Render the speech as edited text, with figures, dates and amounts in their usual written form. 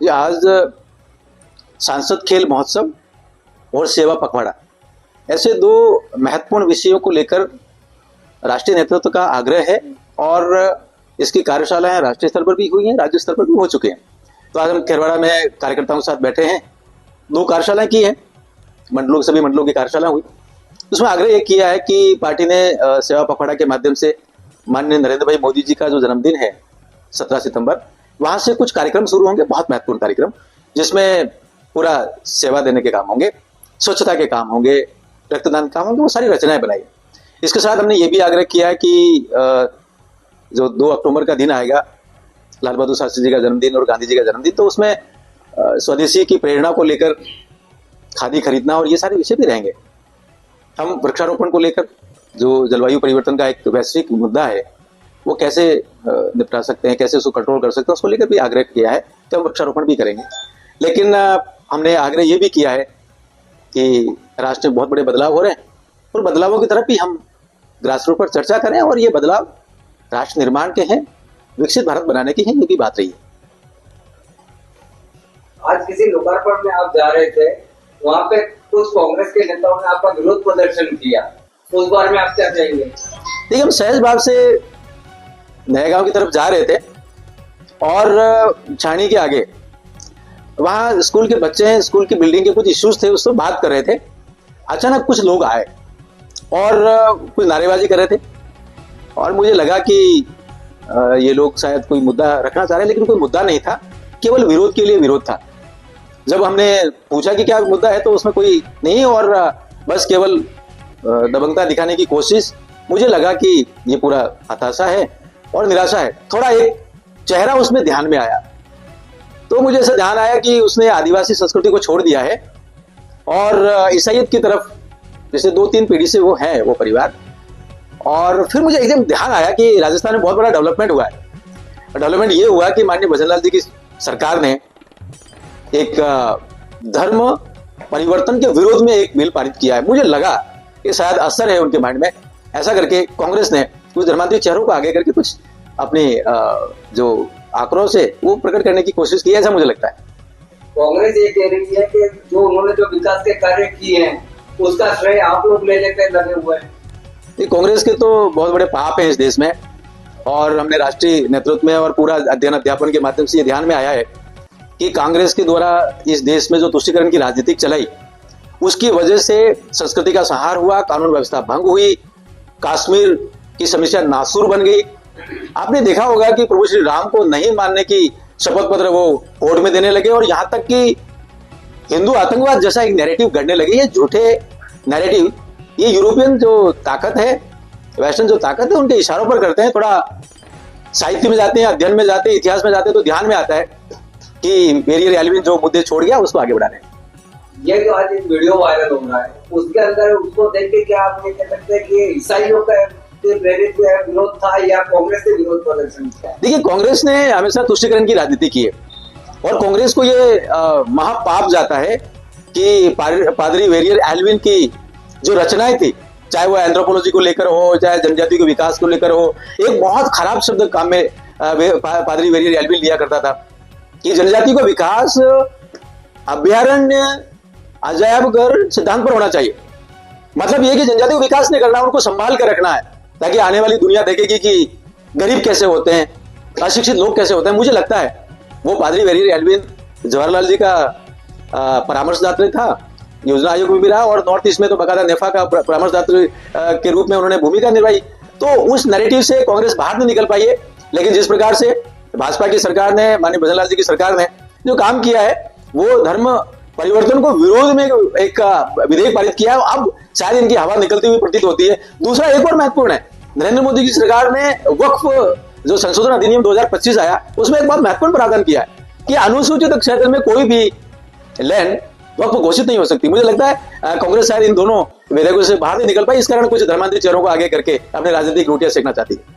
ये आज सांसद खेल महोत्सव और सेवा पखवाड़ा, ऐसे दो महत्वपूर्ण विषयों को लेकर राष्ट्रीय नेतृत्व का आग्रह है और इसकी कार्यशालाएं राष्ट्रीय स्तर पर भी हुई हैं, राज्य स्तर पर भी हो चुके हैं। तो आज हम खेरवाड़ा में कार्यकर्ताओं के साथ बैठे हैं, दो कार्यशालाएं की हैं, सभी मंडलों की कार्यशाला हुई। उसमें आग्रह यह किया है कि पार्टी ने सेवा पखवाड़ा के माध्यम से माननीय नरेंद्र भाई मोदी जी का जो जन्मदिन है 17 सितंबर, वहां से कुछ कार्यक्रम शुरू होंगे, बहुत महत्वपूर्ण कार्यक्रम, जिसमें पूरा सेवा देने के काम होंगे, स्वच्छता के काम होंगे, रक्तदान काम होंगे, वो सारी रचनाएं बनाई। इसके साथ हमने ये भी आग्रह किया है कि जो 2 अक्टूबर का दिन आएगा, लाल बहादुर शास्त्री जी का जन्मदिन और गांधी जी का जन्मदिन, तो उसमें स्वदेशी की प्रेरणा को लेकर खादी खरीदना और ये सारे विषय भी रहेंगे। हम वृक्षारोपण को लेकर, जो जलवायु परिवर्तन का एक वैश्विक मुद्दा है, वो कैसे निपटा सकते हैं, कैसे उसको कंट्रोल कर सकते हैं, उसको लेकर भी आग्रह किया है कि हम वृक्षारोपण भी करेंगे। लेकिन हमने आग्रह ये भी किया है कि राष्ट्र में बहुत बड़े बदलाव हो रहे हैं और बदलावों की तरफ भी हम ग्रास रूट पर चर्चा करें और ये बदलाव राष्ट्र निर्माण के हैं, विकसित भारत बनाने की है, ये भी बात रही है। आज किसी लोकार्पण में आप जा रहे थे, वहाँ पे कुछ कांग्रेस के नेताओं ने आपका विरोध प्रदर्शन किया, उस बारे में आप क्या कहेंगे? देखिए, हम सहज भाव से नए गांव की तरफ जा रहे थे और छाणी के आगे वहाँ स्कूल के बच्चे हैं, स्कूल की बिल्डिंग के कुछ इश्यूज थे, उससे बात कर रहे थे। अचानक कुछ लोग आए और कुछ नारेबाजी कर रहे थे और मुझे लगा कि ये लोग शायद कोई मुद्दा रखना चाह रहे हैं, लेकिन कोई मुद्दा नहीं था, केवल विरोध के लिए विरोध था। जब हमने पूछा कि क्या मुद्दा है, तो उसमें कोई नहीं और बस केवल दबंगता दिखाने की कोशिश। मुझे लगा कि ये पूरा हताशा है और निराशा है। थोड़ा एक चेहरा उसमें ध्यान में आया, तो मुझे ऐसा ध्यान आया कि उसने आदिवासी संस्कृति को छोड़ दिया है और ईसाईयत की तरफ, जैसे 2-3 पीढ़ी से वो है वो परिवार। और फिर मुझे एकदम ध्यान आया कि राजस्थान में बहुत बड़ा डेवलपमेंट हुआ है। डेवलपमेंट ये हुआ कि माननीय भजनलाल जी की सरकार ने एक धर्म परिवर्तन के विरोध में एक बिल पारित किया है। मुझे लगा कि शायद असर है उनके माइंड में। ऐसा करके कांग्रेस ने कुछ धर्मांतरित चेहरों को आगे करके कुछ अपने जो आक्रोश है वो प्रकट करने की कोशिश की है, ऐसा मुझे लगता है। कांग्रेस ये कह रही है कि जो उन्होंने जो विकास के कार्य किए हैं उसका श्रेय आप लोग ले लेकर लगे हुए हैं। कांग्रेस के तो बहुत बड़े पाप हैं इस देश में और हमने राष्ट्रीय नेतृत्व में और पूरा अध्ययन अध्यापन के माध्यम से ये ध्यान में आया है कि कांग्रेस के द्वारा इस देश में जो तुष्टीकरण की राजनीति चलाई, उसकी वजह से संस्कृति का संहार हुआ, कानून व्यवस्था भंग हुई, कश्मीर की समस्या नासूर बन गई। आपने देखा होगा कि प्रभु श्री राम को नहीं मानने की शपथ पत्र वो कोर्ट में देने लगे और यहाँ तक कि हिंदू आतंकवाद जैसा एक नैरेटिव गढ़ने लगे। ये झूठे नैरेटिव, ये यूरोपियन जो ताकत है, वेस्टर्न जो ताकत है, उनके इशारों पर करते हैं। थोड़ा साहित्य में जाते हैं, अध्ययन में जाते हैं, इतिहास में जाते हैं, तो ध्यान में आता है कि वेरियर एल्विन जो मुद्दे छोड़ गया उसको आगे बढ़ाने। ये जो आज एक वीडियो वायरल हो रहा है, उसके अंदर उसको देख के क्या आप ये कह सकते हैं कि ईसाइयों का प्रेरित विरोध था या कांग्रेस के विरोध प्रदर्शन था? देखिए, कांग्रेस ने हमेशा तुष्टीकरण की राजनीति की है और कांग्रेस को ये महापाप जाता है कि पादरी वेरियर एल्विन की जो रचनाएं थी, चाहे वो एंथ्रोपोलॉजी को लेकर हो, चाहे जनजाति के विकास को लेकर हो, एक बहुत खराब शब्द काम में पादरी वेरियर एल्विन लिया करता था कि जनजाति को विकास अभ्यारण्य अजायबघर सिद्धांत पर होना चाहिए। मतलब ये कि जनजाति को विकास नहीं करना, उनको संभाल कर रखना है ताकि आने वाली दुनिया देखेगी कि गरीब कैसे होते हैं, अशिक्षित लोग कैसे होते हैं। मुझे लगता है वो पादरी वेरियर एल्विन जवाहरलाल जी का परामर्शदात्री था, योजना आयोग में भी रहा और नॉर्थ ईस्ट में तो बकायदा नेफा का परामर्शदात्री के रूप में उन्होंने भूमिका निभाई। तो उस नैरेटिव से कांग्रेस बाहर नहीं निकल पाई है। लेकिन जिस प्रकार से भाजपा की सरकार ने, माननीय भजनलाल जी की सरकार ने जो काम किया है, वो धर्म परिवर्तन को विरोध में एक विधेयक पारित किया है, अब शायद इनकी हवा निकलती हुई प्रतीत होती है। दूसरा एक और महत्वपूर्ण है, नरेंद्र मोदी की सरकार ने वक्फ जो संशोधन अधिनियम 2025 आया, उसमें एक बहुत महत्वपूर्ण प्रावधान किया है कि अनुसूचित क्षेत्र में कोई भी लैंड वक्फ घोषित नहीं हो सकती। मुझे लगता है कांग्रेस शायद इन दोनों विधेयकों से बाहर नहीं निकल पाई, इस कारण कुछ धर्मांतरित चेहरों को आगे करके अपने राजनीतिक रोटियां सेकना चाहती है।